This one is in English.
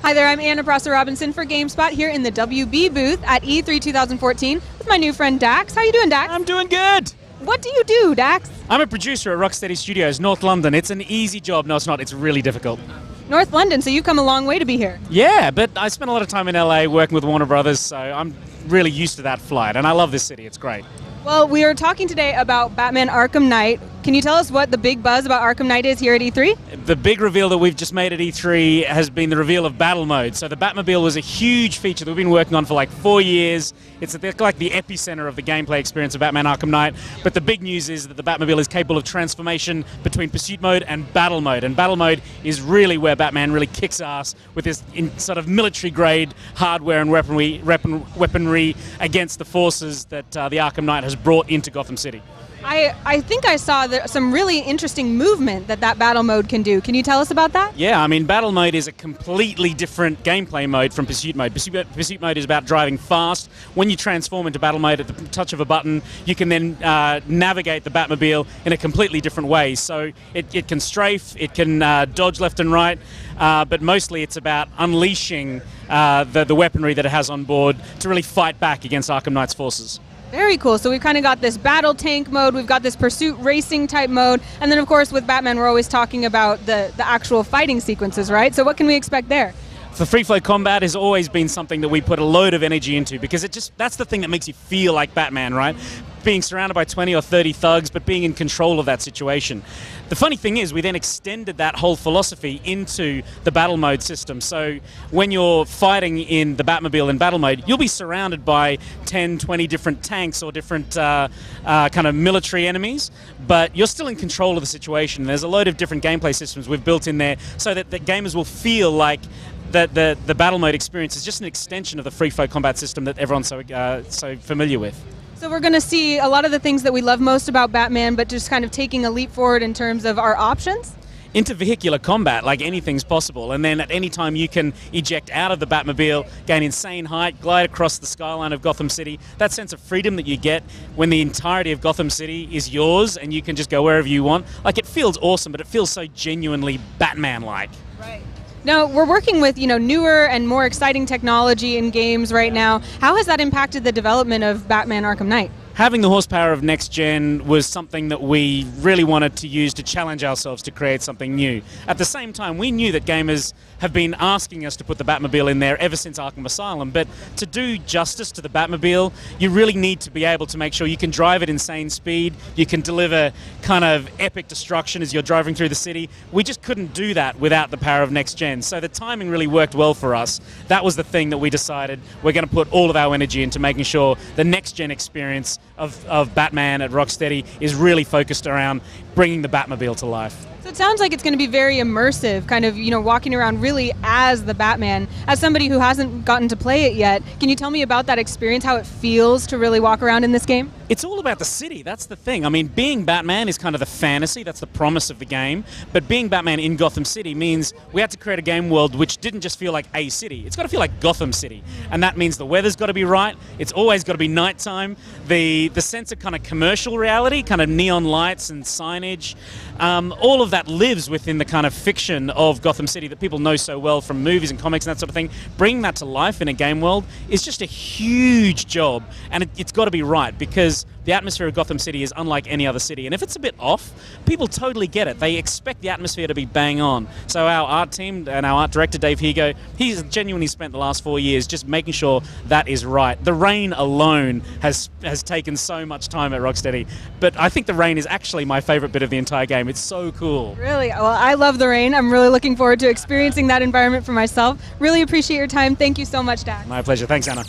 Hi there, I'm Anna Prosser-Robinson for GameSpot here in the WB booth at E3 2014 with my new friend Dax. How you doing, Dax? I'm doing good. What do you do, Dax? I'm a producer at Rocksteady Studios, North London. It's an easy job. No, it's not. It's really difficult. North London, so you've come a long way to be here. Yeah, but I spent a lot of time in LA working with Warner Brothers, so I'm really used to that flight, and I love this city. It's great. Well, we are talking today about Batman Arkham Knight. Can you tell us what the big buzz about Arkham Knight is here at E3? The big reveal that we've just made at E3 has been the reveal of battle mode. So the Batmobile was a huge feature that we've been working on for like 4 years. It's like the epicenter of the gameplay experience of Batman Arkham Knight. But the big news is that the Batmobile is capable of transformation between pursuit mode and battle mode. And battle mode is really where Batman really kicks ass with his sort of military-grade hardware and weaponry against the forces that the Arkham Knight has brought into Gotham City. I think I saw some really interesting movement that battle mode can do. Can you tell us about that? Yeah, I mean, battle mode is a completely different gameplay mode from pursuit mode. Pursuit mode is about driving fast. When you transform into battle mode at the touch of a button, you can then navigate the Batmobile in a completely different way. So it can strafe, it can dodge left and right, but mostly it's about unleashing the weaponry that it has on board to really fight back against Arkham Knight's forces. Very cool. So we've kind of got this battle tank mode, we've got this pursuit racing type mode, and then of course with Batman we're always talking about the actual fighting sequences, right? So what can we expect there? For free flow combat has always been something that we put a load of energy into because that's the thing that makes you feel like Batman, right? Being surrounded by 20 or 30 thugs, but being in control of that situation. The funny thing is, we then extended that whole philosophy into the battle mode system. So when you're fighting in the Batmobile in battle mode, you'll be surrounded by 10, 20 different tanks or different kind of military enemies, but you're still in control of the situation. There's a load of different gameplay systems we've built in there so that the gamers will feel like that the battle mode experience is just an extension of the free flow combat system that everyone's so familiar with. So we're going to see a lot of the things that we love most about Batman, but just kind of taking a leap forward in terms of our options? Intervehicular combat, like anything's possible, and then at any time you can eject out of the Batmobile, gain insane height, glide across the skyline of Gotham City. That sense of freedom that you get when the entirety of Gotham City is yours and you can just go wherever you want, like it feels awesome, but it feels so genuinely Batman-like. Right. Now, we're working with, newer and more exciting technology in games right now. How has that impacted the development of Batman Arkham Knight? Having the horsepower of next gen was something that we really wanted to use to challenge ourselves to create something new. At the same time, we knew that gamers have been asking us to put the Batmobile in there ever since Arkham Asylum, but to do justice to the Batmobile, you really need to be able to make sure you can drive at insane speed, you can deliver kind of epic destruction as you're driving through the city. We just couldn't do that without the power of next gen, so the timing really worked well for us. That was the thing that we decided we're going to put all of our energy into making sure the next gen experience of Batman at Rocksteady is really focused around bringing the Batmobile to life. So it sounds like it's going to be very immersive, kind of, walking around really as the Batman. As somebody who hasn't gotten to play it yet, can you tell me about that experience, how it feels to really walk around in this game? It's all about the city, that's the thing. I mean, being Batman is kind of the fantasy, that's the promise of the game, but being Batman in Gotham City means we had to create a game world which didn't just feel like a city, it's got to feel like Gotham City, and that means the weather's got to be right, it's always got to be nighttime, the sense of kind of commercial reality, kind of neon lights and signage, all of that lives within the kind of fiction of Gotham City that people know so well from movies and comics and that sort of thing. Bringing that to life in a game world is just a huge job, and it's got to be right because the atmosphere of Gotham City is unlike any other city, and if it's a bit off, people totally get it. They expect the atmosphere to be bang on. So our art team and our art director, Dave Higo, he's genuinely spent the last 4 years just making sure that is right. The rain alone has taken so much time at Rocksteady, but I think the rain is actually my favorite bit of the entire game. It's so cool. Really? Well, I love the rain. I'm really looking forward to experiencing that environment for myself. Really appreciate your time. Thank you so much, Dax. My pleasure. Thanks, Anna.